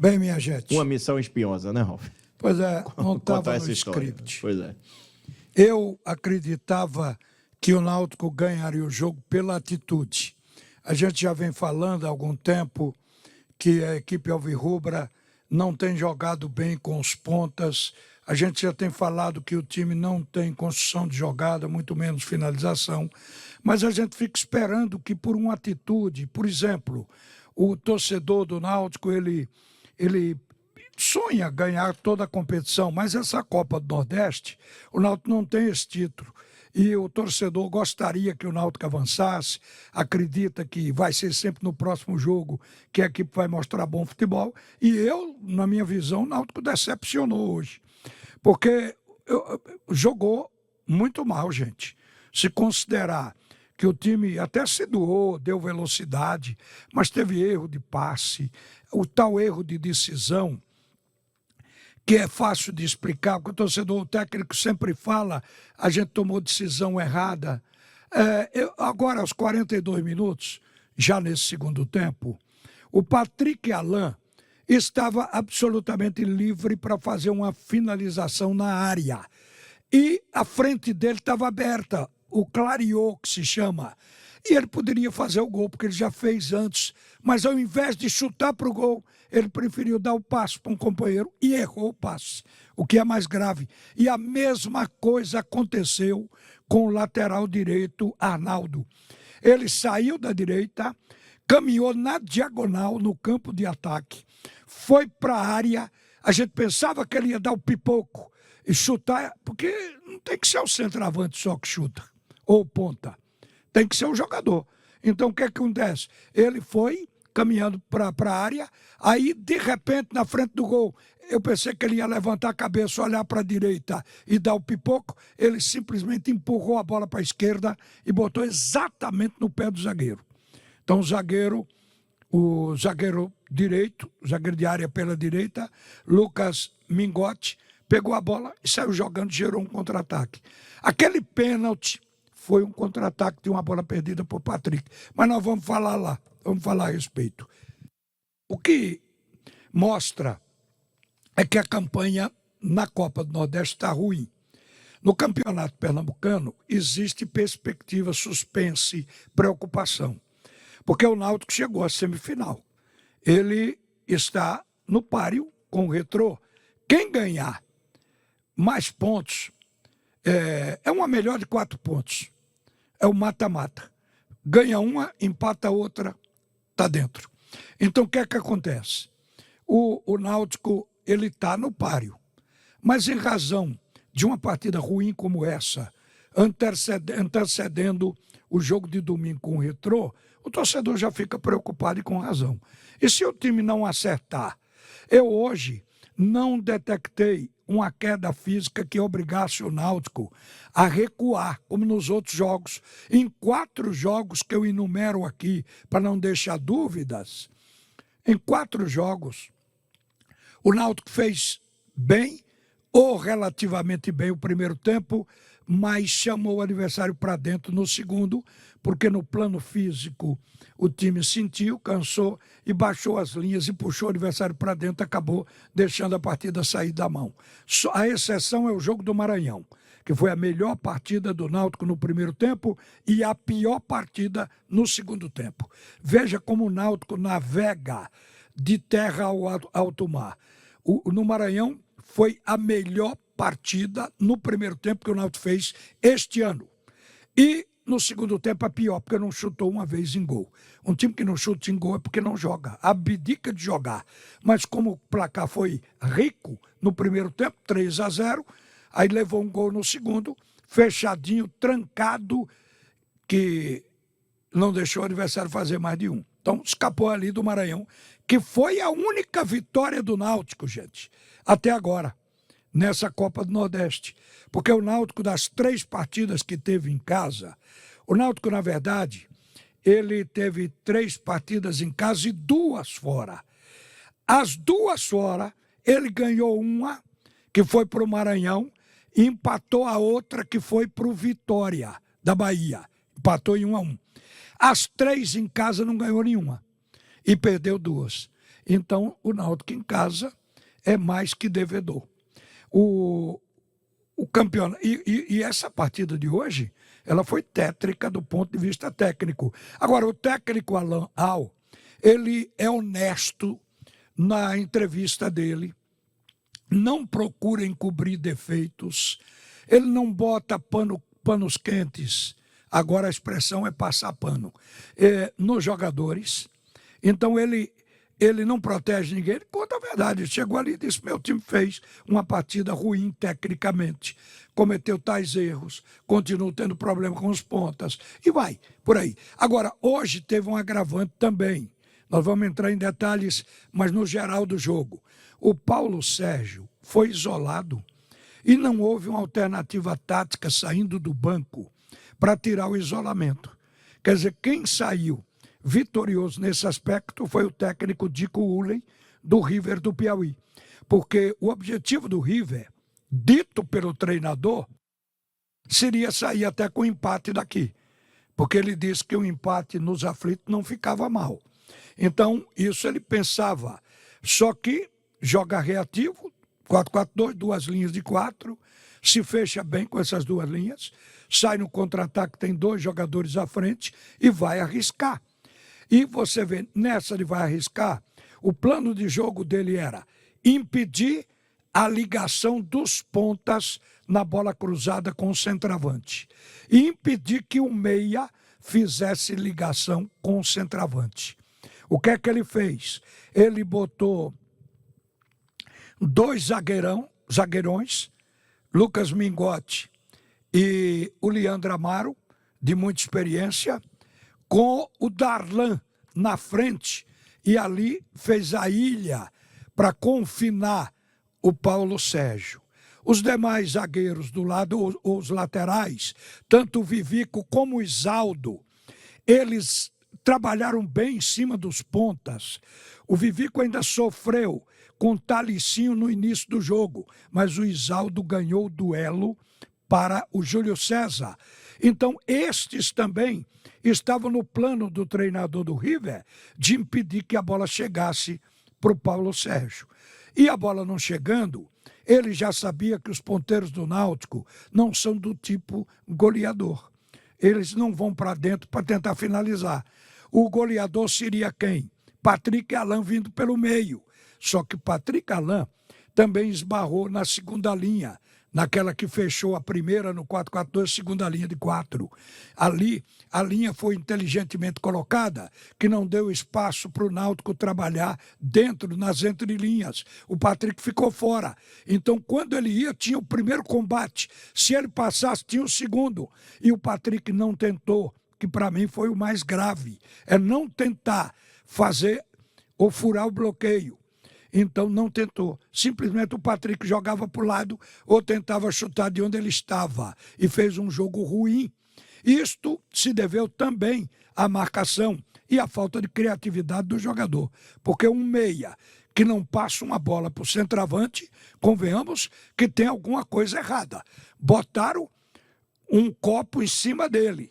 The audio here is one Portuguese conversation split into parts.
Bem, minha gente. Uma missão espinhosa, né, Ralf? Pois é, não estava Contar no essa história. script. Pois é. Eu acreditava que o Náutico ganharia o jogo pela atitude. A gente já vem falando há algum tempo que a equipe alvirrubra não tem jogado bem com os pontas. A gente já tem falado que o time não tem construção de jogada, muito menos finalização. Mas a gente fica esperando que por uma atitude, por exemplo, o torcedor do Náutico, ele sonha ganhar toda a competição, mas essa Copa do Nordeste, o Náutico não tem esse título. E o torcedor gostaria que o Náutico avançasse, acredita que vai ser sempre no próximo jogo que a equipe vai mostrar bom futebol. E eu, na minha visão, o Náutico decepcionou hoje. Porque jogou muito mal, gente. Se considerar que o time até se doou, deu velocidade, mas teve erro de passe, o tal erro de decisão, que é fácil de explicar, porque o técnico sempre fala, a gente tomou decisão errada. Agora, aos 42 minutos, já nesse segundo tempo, o Patrick Alain estava absolutamente livre para fazer uma finalização na área. E a frente dele estava aberta, o clareou, que se chama. E ele poderia fazer o gol, porque ele já fez antes. Mas ao invés de chutar para o gol, ele preferiu dar o passe para um companheiro e errou o passe, o que é mais grave. E a mesma coisa aconteceu com o lateral direito, Arnaldo. Ele saiu da direita, caminhou na diagonal no campo de ataque, foi para a área. A gente pensava que ele ia dar o pipoco e chutar, porque não tem que ser o centroavante só que chuta, ou ponta. Tem que ser o jogador. Então, o que acontece? Ele foi caminhando para a área, aí, de repente, na frente do gol, eu pensei que ele ia levantar a cabeça, olhar para a direita e dar o pipoco. Ele simplesmente empurrou a bola para a esquerda e botou exatamente no pé do zagueiro. Então, o zagueiro direito, o zagueiro de área pela direita, Lucas Mingotti, pegou a bola e saiu jogando, gerou um contra-ataque. Aquele pênalti foi um contra-ataque de uma bola perdida por Patrick. Mas nós vamos falar lá, vamos falar a respeito. O que mostra é que a campanha na Copa do Nordeste está ruim. No Campeonato Pernambucano existe perspectiva, suspense, preocupação. Porque o Náutico chegou à semifinal. Ele está no páreo com o Retrô. Quem ganhar mais pontos é uma melhor de 4 pontos. É o mata-mata. Ganha uma, empata a outra, está dentro. Então, o que é que acontece? O Náutico, ele está no páreo. Mas em razão de uma partida ruim como essa, antecedendo o jogo de domingo com o Retrô, o torcedor já fica preocupado e com razão. E se o time não acertar? Eu hoje não detectei uma queda física que obrigasse o Náutico a recuar, como nos outros jogos. Em 4 jogos que eu enumero aqui, para não deixar dúvidas, em 4 jogos, o Náutico fez bem, ou relativamente bem o primeiro tempo, mas chamou o adversário para dentro no segundo, porque no plano físico o time sentiu, cansou e baixou as linhas e puxou o adversário para dentro, acabou deixando a partida sair da mão. A exceção é o jogo do Maranhão, que foi a melhor partida do Náutico no primeiro tempo e a pior partida no segundo tempo. Veja como o Náutico navega de terra ao alto mar. No Maranhão foi a melhor partida no primeiro tempo que o Náutico fez este ano. E no segundo tempo a pior, porque não chutou uma vez em gol. Um time que não chuta em gol é porque não joga, abdica de jogar. Mas como o placar foi rico no primeiro tempo, 3-0, aí levou um gol no segundo, fechadinho, trancado, que não deixou o adversário fazer mais de um. Então escapou ali do Maranhão, que foi a única vitória do Náutico, gente, até agora, nessa Copa do Nordeste. Porque o Náutico, das 3 partidas que teve em casa, o Náutico, na verdade, ele teve 3 partidas em casa e 2 fora. As 2 fora, ele ganhou uma, que foi para o Maranhão, e empatou a outra, que foi para o Vitória, da Bahia. Empatou em 1-1. As 3 em casa não ganhou nenhuma. E perdeu 2. Então, o Náutico em casa é mais que devedor. O campeonato, e essa partida de hoje, ela foi tétrica do ponto de vista técnico. Agora, o técnico Alan Al, ele é honesto na entrevista dele, não procura encobrir defeitos, ele não bota panos quentes, agora a expressão é passar pano, nos jogadores. Então ele não protege ninguém, ele conta a verdade. Ele chegou ali e disse: meu time fez uma partida ruim tecnicamente, cometeu tais erros, continua tendo problema com os pontas, e vai por aí. Agora, hoje teve um agravante também. Nós vamos entrar em detalhes, mas no geral do jogo. O Paulo Sérgio foi isolado e não houve uma alternativa tática saindo do banco para tirar o isolamento. Quer dizer, quem saiu vitorioso nesse aspecto foi o técnico Dico Ulley, do River do Piauí. Porque o objetivo do River, dito pelo treinador, seria sair até com empate daqui. Porque ele disse que o empate nos aflitos não ficava mal. Então, isso ele pensava. Só que joga reativo, 4-4-2, duas linhas de 4, se fecha bem com essas duas linhas, sai no contra-ataque, tem 2 jogadores à frente e vai arriscar. E você vê, nessa ele vai arriscar, o plano de jogo dele era impedir a ligação dos pontas na bola cruzada com o centroavante e impedir que o meia fizesse ligação com o centroavante. O que é que ele fez? Ele botou 2 zagueirões, Lucas Mingotti e o Leandro Amaro, de muita experiência, com o Darlan na frente, e ali fez a ilha para confinar o Paulo Sérgio. Os demais zagueiros do lado, os laterais, tanto o Vivico como o Isaldo, eles trabalharam bem em cima dos pontas. O Vivico ainda sofreu com Talicinho no início do jogo, mas o Isaldo ganhou o duelo para o Júlio César. Então, estes também estavam no plano do treinador do River de impedir que a bola chegasse para o Paulo Sérgio. E a bola não chegando, ele já sabia que os ponteiros do Náutico não são do tipo goleador. Eles não vão para dentro para tentar finalizar. O goleador seria quem? Patrick Alain vindo pelo meio. Só que Patrick Alain também esbarrou na segunda linha, naquela que fechou a primeira no 4-4-2, segunda linha de 4. Ali, a linha foi inteligentemente colocada, que não deu espaço para o Náutico trabalhar dentro, nas entrelinhas. O Patrick ficou fora. Então, quando ele ia, tinha o primeiro combate. Se ele passasse, tinha o segundo. E o Patrick não tentou, que para mim foi o mais grave. É não tentar fazer ou furar o bloqueio. Então não tentou. Simplesmente o Patrick jogava para o lado ou tentava chutar de onde ele estava e fez um jogo ruim. Isto se deveu também à marcação e à falta de criatividade do jogador. Porque um meia que não passa uma bola para o centroavante, convenhamos que tem alguma coisa errada. Botaram um copo em cima dele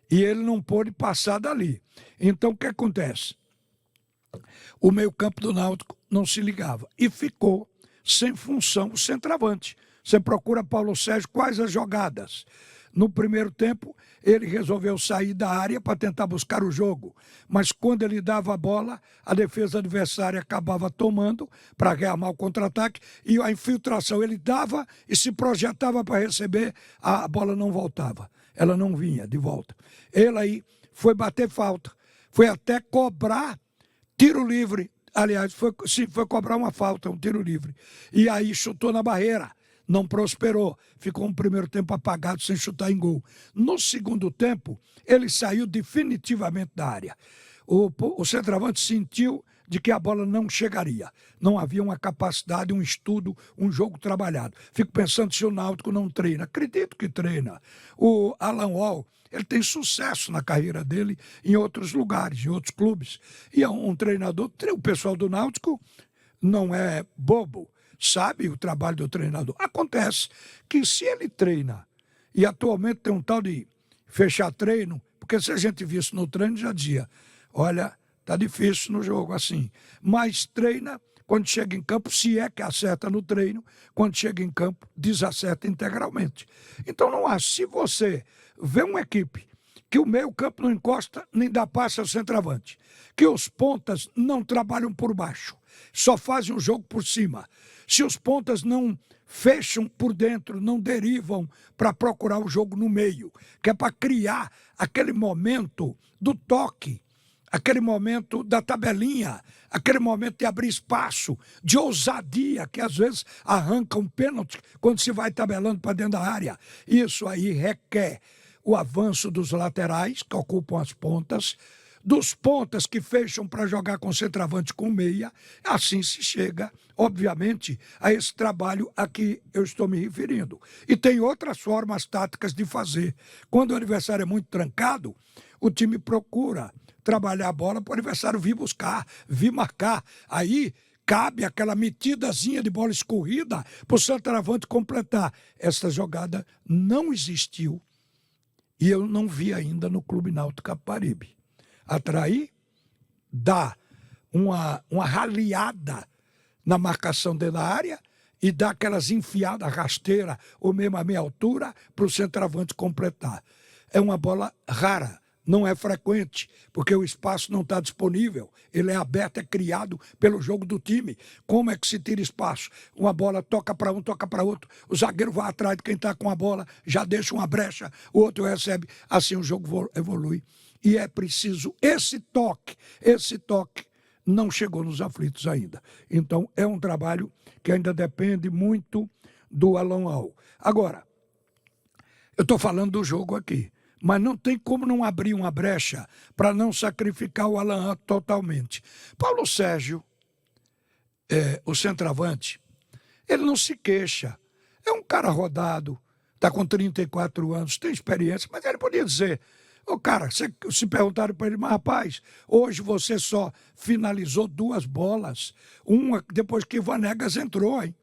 e ele não pôde passar dali. Então o que acontece? O meio-campo do Náutico não se ligava e ficou sem função o centroavante. Você procura Paulo Sérgio, quais as jogadas? No primeiro tempo, ele resolveu sair da área para tentar buscar o jogo, mas quando ele dava a bola, a defesa adversária acabava tomando para rearmar o contra-ataque e a infiltração ele dava e se projetava para receber, a bola não voltava, ela não vinha de volta. Ele aí foi bater falta, foi até cobrar tiro livre, aliás, foi cobrar uma falta, um tiro livre. E aí chutou na barreira, não prosperou. Ficou um primeiro tempo apagado sem chutar em gol. No segundo tempo, ele saiu definitivamente da área. O centroavante sentiu de que a bola não chegaria. Não havia uma capacidade, um estudo, um jogo trabalhado. Fico pensando se o Náutico não treina. Acredito que treina. O Alan Wall, ele tem sucesso na carreira dele em outros lugares, em outros clubes. E é um treinador, o pessoal do Náutico não é bobo, sabe o trabalho do treinador. Acontece que se ele treina, e atualmente tem um tal de fechar treino, porque se a gente visse no treino já dizia, olha, Tá difícil no jogo assim. Mas treina, quando chega em campo, se é que acerta no treino, quando chega em campo, desacerta integralmente. Então não acho, se você vê uma equipe que o meio-campo não encosta nem dá passe ao centroavante, que os pontas não trabalham por baixo, só fazem o jogo por cima. Se os pontas não fecham por dentro, não derivam para procurar o jogo no meio, que é para criar aquele momento do toque, aquele momento da tabelinha, aquele momento de abrir espaço, de ousadia, que às vezes arranca um pênalti quando se vai tabelando para dentro da área. Isso aí requer o avanço dos laterais, que ocupam as pontas, dos pontas que fecham para jogar com centroavante com meia, assim se chega, obviamente, a esse trabalho a que eu estou me referindo. E tem outras formas táticas de fazer. Quando o adversário é muito trancado, o time procura trabalhar a bola para o adversário vir buscar, vir marcar. Aí cabe aquela metidazinha de bola escorrida para o centroavante completar. Essa jogada não existiu e eu não vi ainda no Clube Náutico Capibaribe. Atrair, dá uma raliada na marcação dentro da área e dá aquelas enfiadas rasteiras ou mesmo a meia altura para o centroavante completar. É uma bola rara, não é frequente, porque o espaço não está disponível, ele é aberto, é criado pelo jogo do time. Como é que se tira espaço? Uma bola toca para um, toca para outro, o zagueiro vai atrás de quem está com a bola, já deixa uma brecha, o outro recebe, assim o jogo evolui. E é preciso esse toque não chegou nos aflitos ainda. Então é um trabalho que ainda depende muito do Alan Al. Agora, eu estou falando do jogo aqui, mas não tem como não abrir uma brecha para não sacrificar o Alan Al totalmente. Paulo Sérgio, o centroavante, ele não se queixa. É um cara rodado, está com 34 anos, tem experiência, mas ele podia dizer: ô cara, se perguntaram para ele, mas rapaz, hoje você só finalizou 2 bolas, uma depois que o Vanegas entrou, hein?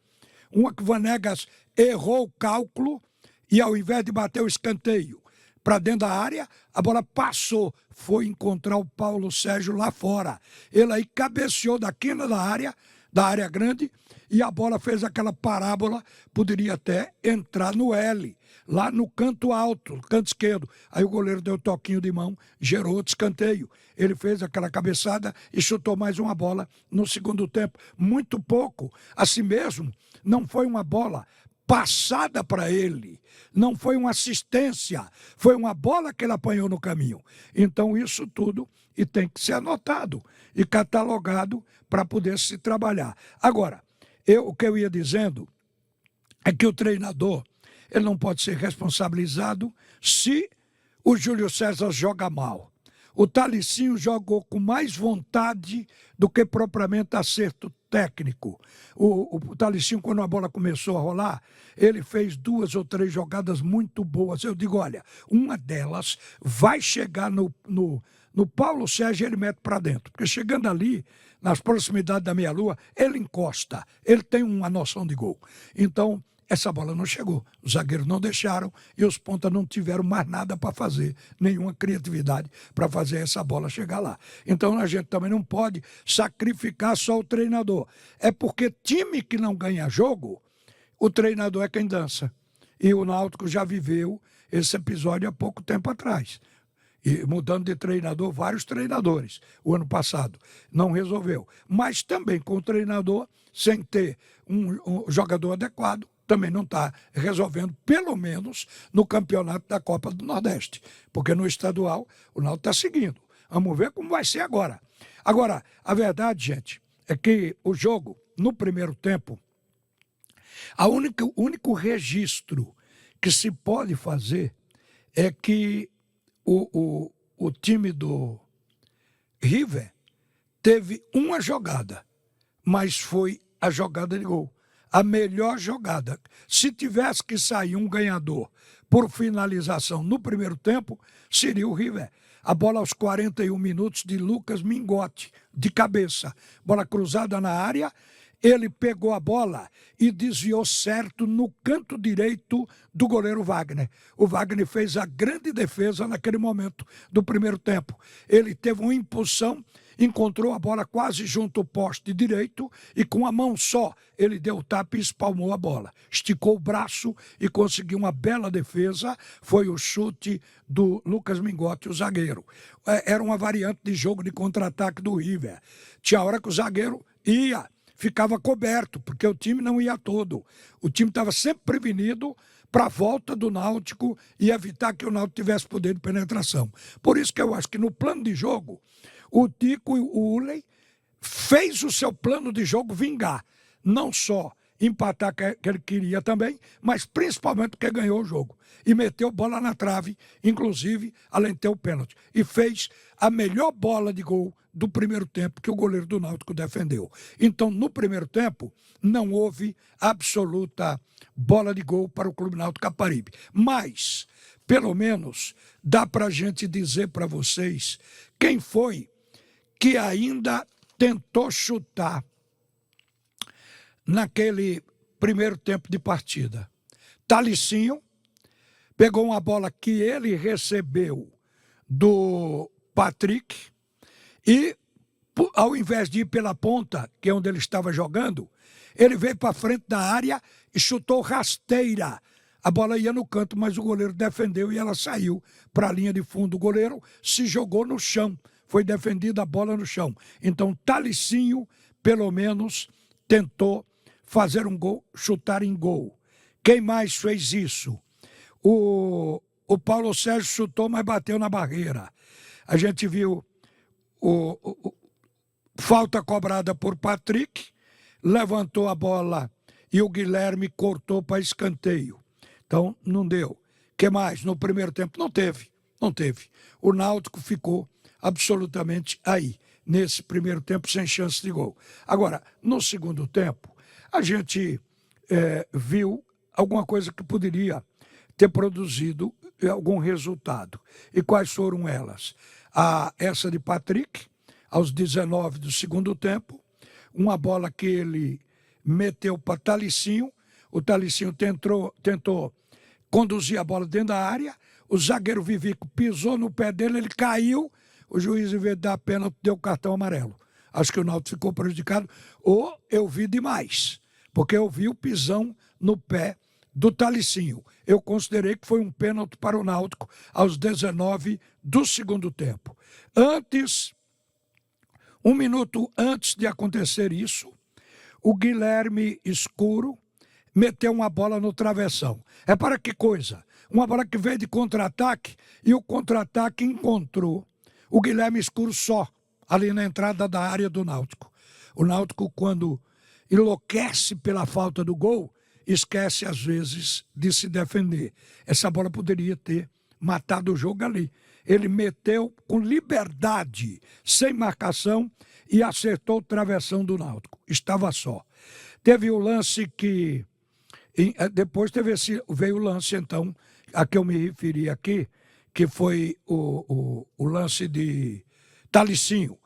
Uma que o Vanegas errou o cálculo e ao invés de bater o escanteio para dentro da área, a bola passou, foi encontrar o Paulo Sérgio lá fora. Ele aí cabeceou da quina da área grande, e a bola fez aquela parábola, poderia até entrar no L, lá no canto alto, no canto esquerdo. Aí o goleiro deu toquinho de mão, gerou outro escanteio. Ele fez aquela cabeçada e chutou mais uma bola no segundo tempo. Muito pouco. Assim mesmo, não foi uma bola passada para ele, não foi uma assistência, foi uma bola que ele apanhou no caminho. Então isso tudo e tem que ser anotado e catalogado para poder se trabalhar. Agora, o que eu ia dizendo é que o treinador ele não pode ser responsabilizado se o Júlio César joga mal. O Talicinho jogou com mais vontade do que propriamente acerto técnico. O Talicinho, quando a bola começou a rolar, ele fez 2 ou 3 jogadas muito boas. Eu digo, olha, uma delas vai chegar no Paulo Sérgio e ele mete para dentro. Porque chegando ali, nas proximidades da meia-lua, ele encosta, ele tem uma noção de gol. Então, essa bola não chegou, os zagueiros não deixaram e os pontas não tiveram mais nada para fazer, nenhuma criatividade para fazer essa bola chegar lá. Então a gente também não pode sacrificar só o treinador. É porque time que não ganha jogo, o treinador é quem dança. E o Náutico já viveu esse episódio há pouco tempo atrás. E mudando de treinador, vários treinadores, o ano passado. Não resolveu. Mas também com o treinador, sem ter um jogador adequado, também não está resolvendo, pelo menos no campeonato da Copa do Nordeste. Porque no estadual o Náutico está seguindo. Vamos ver como vai ser agora. Agora, a verdade, gente, é que o jogo, no primeiro tempo, o único registro que se pode fazer é que o time do River teve uma jogada, mas foi a jogada de gol. A melhor jogada. Se tivesse que sair um ganhador por finalização no primeiro tempo, seria o River. A bola aos 41 minutos de Lucas Mingotti, de cabeça. Bola cruzada na área, ele pegou a bola e desviou certo no canto direito do goleiro Wagner. O Wagner fez a grande defesa naquele momento do primeiro tempo. Ele teve uma impulsão encontrou a bola quase junto ao poste direito e com a mão só ele deu o tapa e espalmou a bola. Esticou o braço e conseguiu uma bela defesa. Foi o chute do Lucas Mingotti, o zagueiro. Era uma variante de jogo de contra-ataque do River. Tinha hora que o zagueiro ficava coberto, porque o time não ia todo. O time estava sempre prevenido para a volta do Náutico e evitar que o Náutico tivesse poder de penetração. Por isso que eu acho que no plano de jogo, o Tico e o Ulley fez o seu plano de jogo vingar. Não só empatar que ele queria também, mas principalmente porque ganhou o jogo. E meteu bola na trave, inclusive, além de ter o pênalti. E fez a melhor bola de gol do primeiro tempo que o goleiro do Náutico defendeu. Então, no primeiro tempo, não houve absoluta bola de gol para o Clube Náutico Caparibe. Mas, pelo menos, dá para a gente dizer para vocês quem foi que ainda tentou chutar naquele primeiro tempo de partida. Talicinho pegou uma bola que ele recebeu do Patrick e, ao invés de ir pela ponta, que é onde ele estava jogando, ele veio para frente da área e chutou rasteira. A bola ia no canto, mas o goleiro defendeu e ela saiu para a linha de fundo. O goleiro se jogou no chão. Foi defendida a bola no chão. Então, Talicinho, pelo menos, tentou fazer um gol, chutar em gol. Quem mais fez isso? O Paulo Sérgio chutou, mas bateu na barreira. A gente viu falta cobrada por Patrick, levantou a bola e o Guilherme cortou para escanteio. Então, não deu. Que mais? No primeiro tempo, não teve. O Náutico ficou absolutamente aí, nesse primeiro tempo, sem chance de gol. Agora, no segundo tempo, a gente viu alguma coisa que poderia ter produzido algum resultado. E quais foram elas? Essa de Patrick, aos 19 do segundo tempo, uma bola que ele meteu para Talicinho, o Talicinho tentou conduzir a bola dentro da área, o zagueiro Vivico pisou no pé dele, ele caiu, o juiz, em vez de dar pênalti, deu cartão amarelo. Acho que o Náutico ficou prejudicado, ou eu vi demais, porque eu vi o pisão no pé do Talicinho. Eu considerei que foi um pênalti para o Náutico aos 19 do segundo tempo. Um minuto antes de acontecer isso, o Guilherme Escuro meteu uma bola no travessão. É para que coisa? Uma bola que veio de contra-ataque e o contra-ataque encontrou o Guilherme Escuro só, ali na entrada da área do Náutico. O Náutico, quando enlouquece pela falta do gol, esquece às vezes de se defender. Essa bola poderia ter matado o jogo ali. Ele meteu com liberdade, sem marcação, e acertou o travessão do Náutico. Estava só. Teve o lance que... Depois veio o lance, então, a que eu me referi aqui, que foi o lance de Talicinho.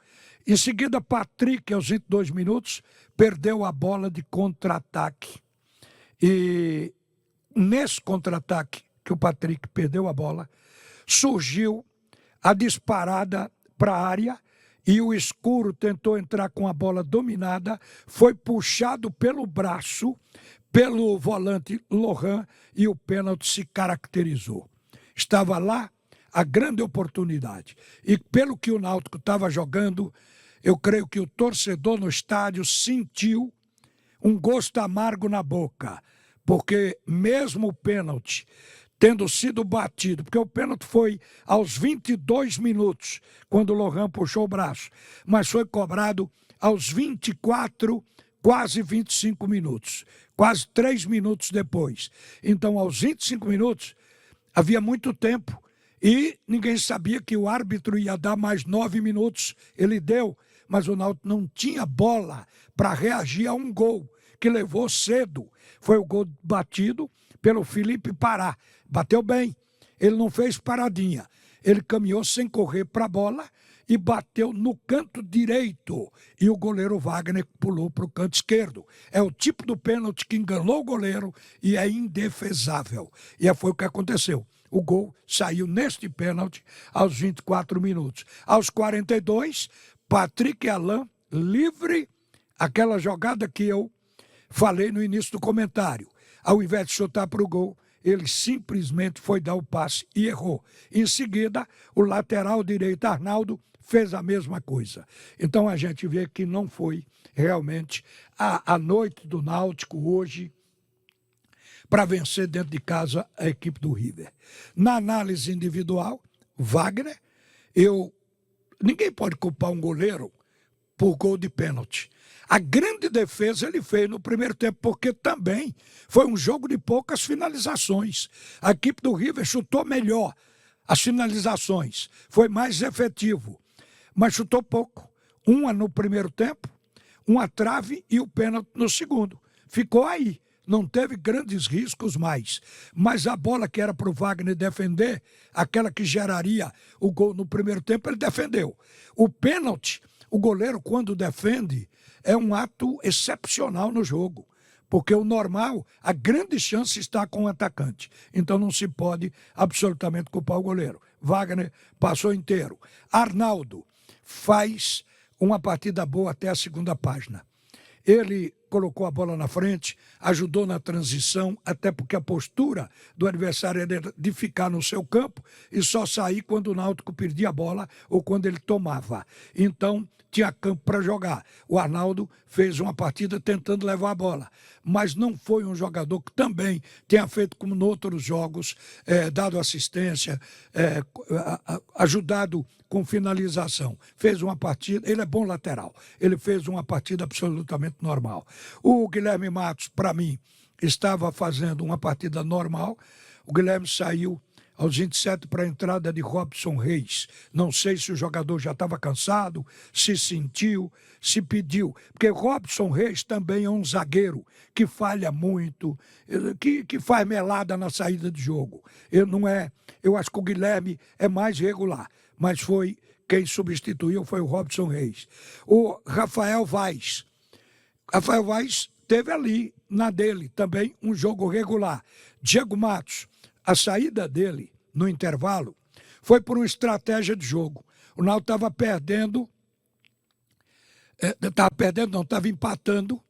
Em seguida, Patrick, aos 22 minutos, perdeu a bola de contra-ataque. E nesse contra-ataque que o Patrick perdeu a bola, surgiu a disparada para a área e o Escuro tentou entrar com a bola dominada, foi puxado pelo braço, pelo volante Lohan, e o pênalti se caracterizou. Estava lá a grande oportunidade. E pelo que o Náutico estava jogando, eu creio que o torcedor no estádio sentiu um gosto amargo na boca, porque mesmo o pênalti tendo sido batido, porque o pênalti foi aos 22 minutos, quando o Lohan puxou o braço, mas foi cobrado aos 24, quase 25 minutos, quase 3 minutos depois. Então, aos 25 minutos, havia muito tempo e ninguém sabia que o árbitro ia dar mais 9 minutos. Ele deu, mas o Náutico não tinha bola para reagir a um gol que levou cedo. Foi o gol batido pelo Felipe Pará. Bateu bem, ele não fez paradinha. Ele caminhou sem correr para a bola e bateu no canto direito. E o goleiro Wagner pulou para o canto esquerdo. É o tipo do pênalti que enganou o goleiro e é indefesável. E foi o que aconteceu. O gol saiu neste pênalti aos 24 minutos. Aos 42, Patrick e Alain, livre, aquela jogada que eu falei no início do comentário. Ao invés de chutar para o gol, ele simplesmente foi dar o passe e errou. Em seguida, o lateral direito, Arnaldo, fez a mesma coisa. Então a gente vê que não foi realmente a noite do Náutico hoje para vencer dentro de casa a equipe do River. Na análise individual, Wagner, ninguém pode culpar um goleiro por gol de pênalti. A grande defesa ele fez no primeiro tempo, porque também foi um jogo de poucas finalizações. A equipe do River chutou melhor as finalizações, foi mais efetivo, mas chutou pouco. Uma no primeiro tempo, uma trave e o pênalti no segundo. Ficou aí, não teve grandes riscos mais. Mas a bola que era para o Wagner defender, aquela que geraria o gol no primeiro tempo, ele defendeu. O pênalti, o goleiro quando defende, é um ato excepcional no jogo, porque o normal, a grande chance está com o atacante. Então não se pode absolutamente culpar o goleiro. Wagner passou inteiro. Arnaldo faz uma partida boa até a segunda página. Ele colocou a bola na frente, ajudou na transição, até porque a postura do adversário era de ficar no seu campo e só sair quando o Náutico perdia a bola ou quando ele tomava. Então, tinha campo para jogar. O Arnaldo fez uma partida tentando levar a bola, mas não foi um jogador que também tenha feito como em outros jogos, dado assistência, ajudado com finalização. Fez uma partida, ele é bom lateral, ele fez uma partida absolutamente normal. O Guilherme Matos, para mim, estava fazendo uma partida normal. O Guilherme saiu aos 27 para a entrada de Robson Reis. Não sei se o jogador já estava cansado, se sentiu, se pediu. Porque Robson Reis também é um zagueiro que falha muito, que faz melada na saída de jogo. Eu acho que o Guilherme é mais regular, mas quem substituiu foi o Robson Reis. O Rafael Vaz. Rafael Vaz teve ali, na dele, também um jogo regular. Diego Matos, a saída dele no intervalo foi por uma estratégia de jogo. O Náutico estava perdendo, estava empatando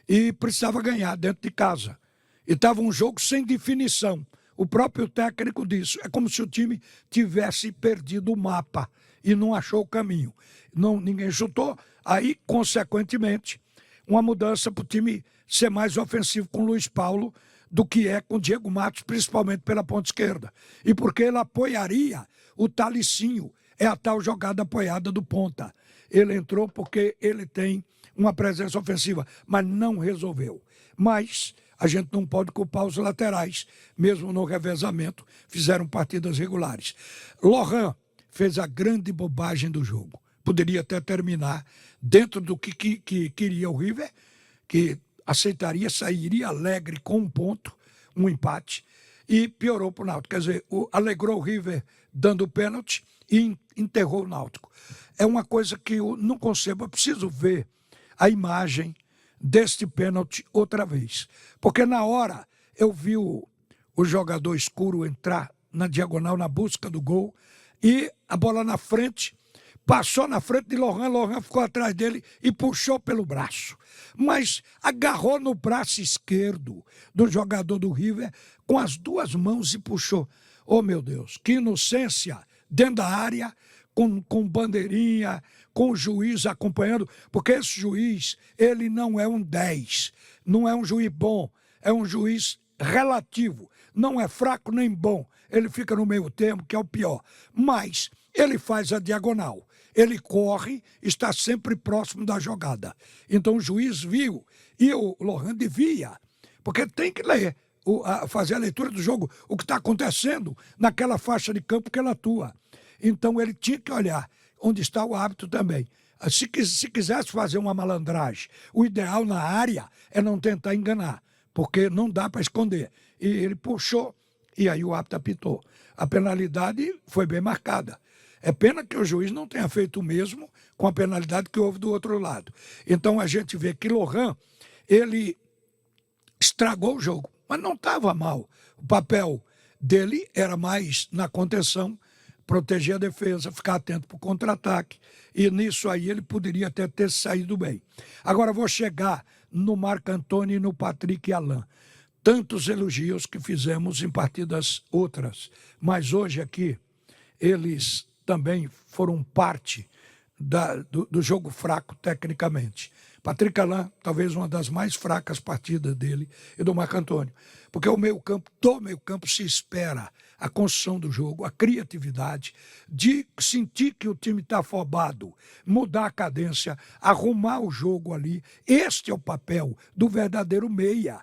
e precisava ganhar dentro de casa. E estava um jogo sem definição. O próprio técnico disse, é como se o time tivesse perdido o mapa e não achou o caminho. Ninguém chutou, aí, consequentemente, uma mudança para o time ser mais ofensivo com o Luiz Paulo do que é com o Diego Matos, principalmente pela ponta esquerda. E porque ele apoiaria o Talicinho, é a tal jogada apoiada do ponta. Ele entrou porque ele tem uma presença ofensiva, mas não resolveu. Mas a gente não pode culpar os laterais, mesmo no revezamento, fizeram partidas regulares. Lohan fez a grande bobagem do jogo. Poderia até terminar dentro do que queria o River, que aceitaria, sairia alegre com um ponto, um empate, e piorou para o Náutico. Quer dizer, alegrou o River dando pênalti e enterrou o Náutico. É uma coisa que eu não concebo, eu preciso ver a imagem deste pênalti outra vez. Porque na hora eu vi o jogador escuro entrar na diagonal na busca do gol e a bola na frente, passou na frente de Lohan, Lohan ficou atrás dele e puxou pelo braço. Mas agarrou no braço esquerdo do jogador do River com as duas mãos e puxou. Oh, meu Deus, que inocência dentro da área, com bandeirinha, com o juiz acompanhando, porque esse juiz, ele não é um 10, não é um juiz bom, é um juiz relativo, não é fraco nem bom, ele fica no meio termo, que é o pior, mas ele faz a diagonal, ele corre, está sempre próximo da jogada, então o juiz viu, e o Lohan devia, porque tem que ler, fazer a leitura do jogo, o que está acontecendo naquela faixa de campo que ela atua. Então ele tinha que olhar onde está o árbitro também. Se quisesse fazer uma malandragem, o ideal na área é não tentar enganar, porque não dá para esconder. E ele puxou, e aí o árbitro apitou. A penalidade foi bem marcada. É pena que o juiz não tenha feito o mesmo com a penalidade que houve do outro lado. Então a gente vê que Lohan, ele estragou o jogo, mas não estava mal. O papel dele era mais na contenção, proteger a defesa, ficar atento para o contra-ataque. E nisso aí ele poderia até ter saído bem. Agora vou chegar no Marco Antônio e no Patrick Alain. Tantos elogios que fizemos em partidas outras, mas hoje aqui eles também foram parte do jogo fraco tecnicamente. Patrick Alain, talvez uma das mais fracas partidas dele e do Marco Antônio, porque do meio campo se espera a construção do jogo, a criatividade, de sentir que o time está afobado, mudar a cadência, arrumar o jogo ali. Este é o papel do verdadeiro meia.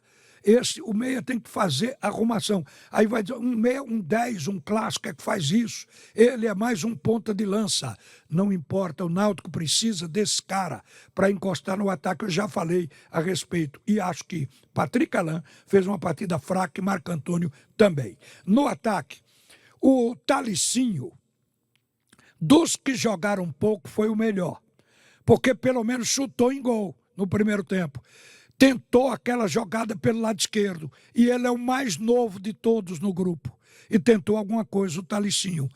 O meia tem que fazer arrumação. Aí vai dizer, um meia, um 10, um clássico é que faz isso. Ele é mais um ponta de lança. Não importa, o Náutico precisa desse cara para encostar no ataque. Eu já falei a respeito. E acho que Patrick Alain fez uma partida fraca e Marco Antônio também. No ataque, o Talicinho, dos que jogaram pouco, foi o melhor. Porque pelo menos chutou em gol no primeiro tempo. Tentou aquela jogada pelo lado esquerdo. E ele é o mais novo de todos no grupo. E tentou alguma coisa, o Talicinho.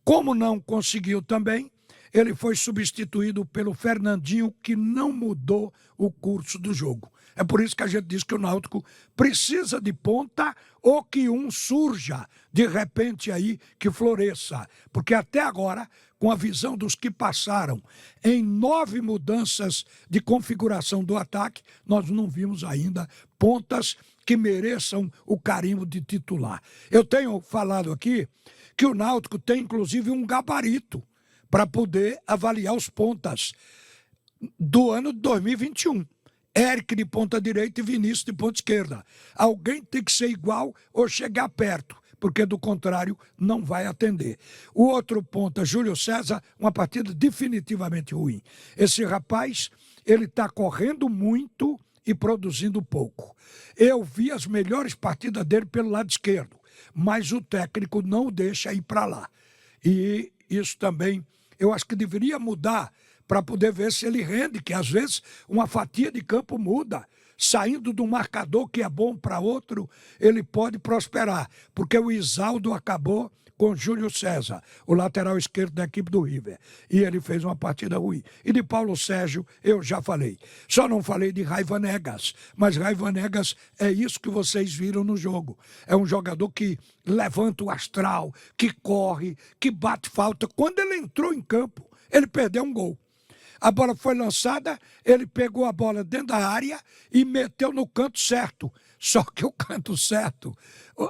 Como não conseguiu também, ele foi substituído pelo Fernandinho, que não mudou o curso do jogo. É por isso que a gente diz que o Náutico precisa de ponta ou que um surja de repente aí, que floresça. Porque até agora, com a visão dos que passaram em 9 mudanças de configuração do ataque, nós não vimos ainda pontas que mereçam o carimbo de titular. Eu tenho falado aqui que o Náutico tem inclusive um gabarito para poder avaliar os pontas do ano de 2021. Eric de ponta direita e Vinícius de ponta esquerda. Alguém tem que ser igual ou chegar perto, porque do contrário não vai atender. O outro ponta, Júlio César, uma partida definitivamente ruim. Esse rapaz, ele está correndo muito e produzindo pouco. Eu vi as melhores partidas dele pelo lado esquerdo, mas o técnico não o deixa ir para lá. E isso também, eu acho que deveria mudar para poder ver se ele rende, que às vezes uma fatia de campo muda. Saindo de um marcador que é bom para outro, ele pode prosperar, porque o Isaldo acabou com Júlio César, o lateral esquerdo da equipe do River, e ele fez uma partida ruim. E de Paulo Sérgio, eu já falei. Só não falei de Raivanegas, mas Raivanegas é isso que vocês viram no jogo. É um jogador que levanta o astral, que corre, que bate falta. Quando ele entrou em campo, ele perdeu um gol. A bola foi lançada, ele pegou a bola dentro da área e meteu no canto certo. Só que o canto certo,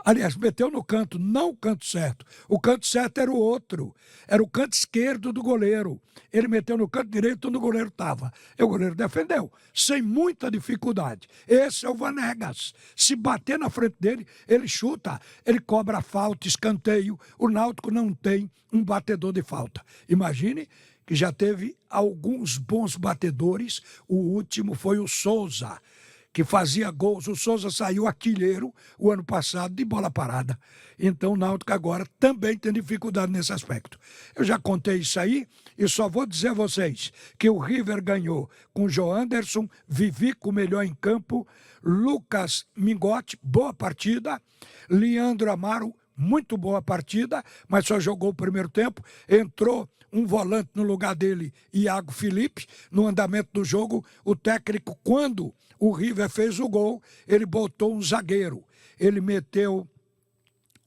aliás, meteu no canto, não o canto certo. O canto certo era o outro, era o canto esquerdo do goleiro. Ele meteu no canto direito onde o goleiro estava. E o goleiro defendeu, sem muita dificuldade. Esse é o Vanegas. Se bater na frente dele, ele chuta, ele cobra falta, escanteio. O Náutico não tem um batedor de falta. Imagine que já teve alguns bons batedores. O último foi o Souza, que fazia gols. O Souza saiu artilheiro o ano passado de bola parada. Então o Náutico agora também tem dificuldade nesse aspecto. Eu já contei isso aí e só vou dizer a vocês que o River ganhou com João Anderson, Vivico melhor em campo, Lucas Mingotti, boa partida, Leandro Amaro, muito boa partida, mas só jogou o primeiro tempo, entrou um volante no lugar dele, Iago Felipe. No andamento do jogo, o técnico, quando o River fez o gol, ele botou um zagueiro. Ele meteu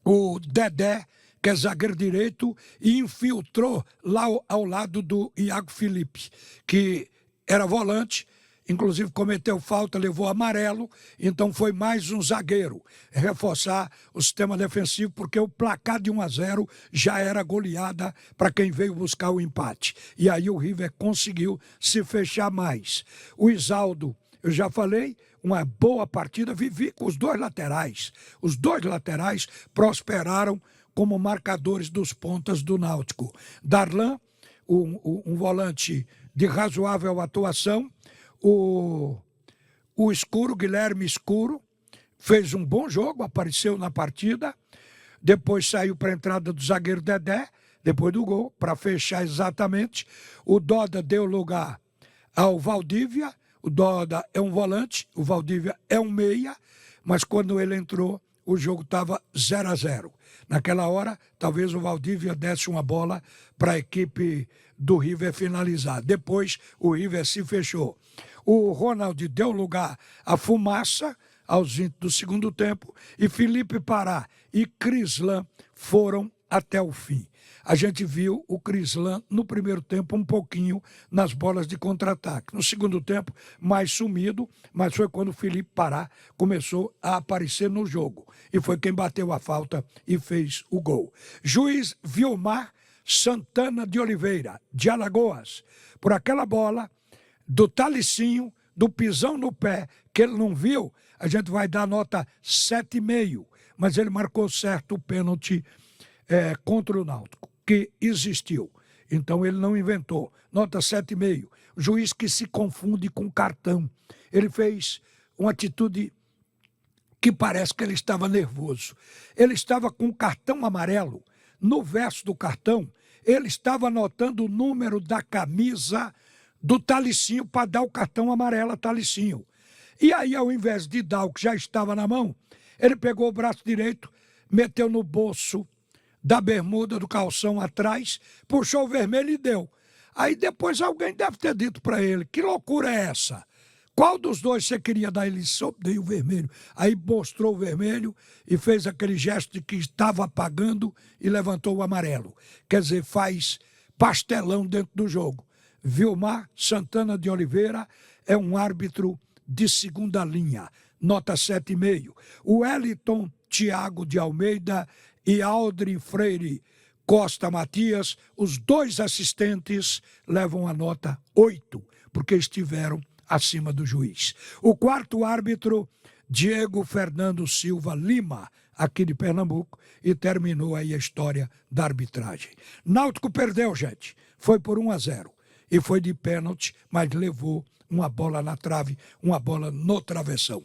o Dedé, que é zagueiro direito, e infiltrou lá ao lado do Iago Felipe, que era volante, inclusive cometeu falta, levou amarelo, então foi mais um zagueiro. Reforçar o sistema defensivo, porque o placar de 1-0 já era goleada para quem veio buscar o empate. E aí o River conseguiu se fechar mais. O Isaldo, eu já falei, uma boa partida, vivi com os dois laterais. Os dois laterais prosperaram como marcadores dos pontas do Náutico. Darlan, um volante de razoável atuação. O Escuro, Guilherme Escuro, fez um bom jogo, apareceu na partida, depois saiu para a entrada do zagueiro Dedé, depois do gol, para fechar exatamente. O Doda deu lugar ao Valdívia. O Doda é um volante, o Valdívia é um meia, mas quando ele entrou, o jogo estava 0-0. Naquela hora, talvez o Valdívia desse uma bola para a equipe do River finalizar. Depois, o River se fechou. O Ronald deu lugar à Fumaça aos 20 do segundo tempo e Felipe Pará e Crislan foram até o fim. A gente viu o Crislan no primeiro tempo um pouquinho nas bolas de contra-ataque. No segundo tempo, mais sumido, mas foi quando o Felipe Pará começou a aparecer no jogo. E foi quem bateu a falta e fez o gol. Juiz Vilmar Santana de Oliveira, de Alagoas. Por aquela bola do Talicinho, do pisão no pé, que ele não viu, a gente vai dar nota 7,5. Mas ele marcou certo o pênalti contra o Náutico, que existiu. Então ele não inventou. Nota 7,5. Juiz que se confunde com cartão. Ele fez uma atitude que parece que ele estava nervoso. Ele estava com um cartão amarelo. No verso do cartão, ele estava anotando o número da camisa do Talicinho para dar o cartão amarelo a Talicinho. E aí, ao invés de dar o que já estava na mão, ele pegou o braço direito, meteu no bolso da bermuda, do calção atrás, puxou o vermelho e deu. Aí depois alguém deve ter dito para ele, que loucura é essa? Qual dos dois você queria dar? Ele só dei o vermelho. Aí mostrou o vermelho e fez aquele gesto de que estava apagando e levantou o amarelo. Quer dizer, faz pastelão dentro do jogo. Vilmar Santana de Oliveira é um árbitro de segunda linha, nota 7,5. O Wellington Thiago de Almeida e Aldrin Freire Costa Matias, os dois assistentes, levam a nota 8, porque estiveram acima do juiz. O quarto árbitro, Diego Fernando Silva Lima, aqui de Pernambuco, e terminou aí a história da arbitragem. Náutico perdeu, gente. Foi por 1-0. E foi de pênalti, mas levou uma bola na trave, uma bola no travessão.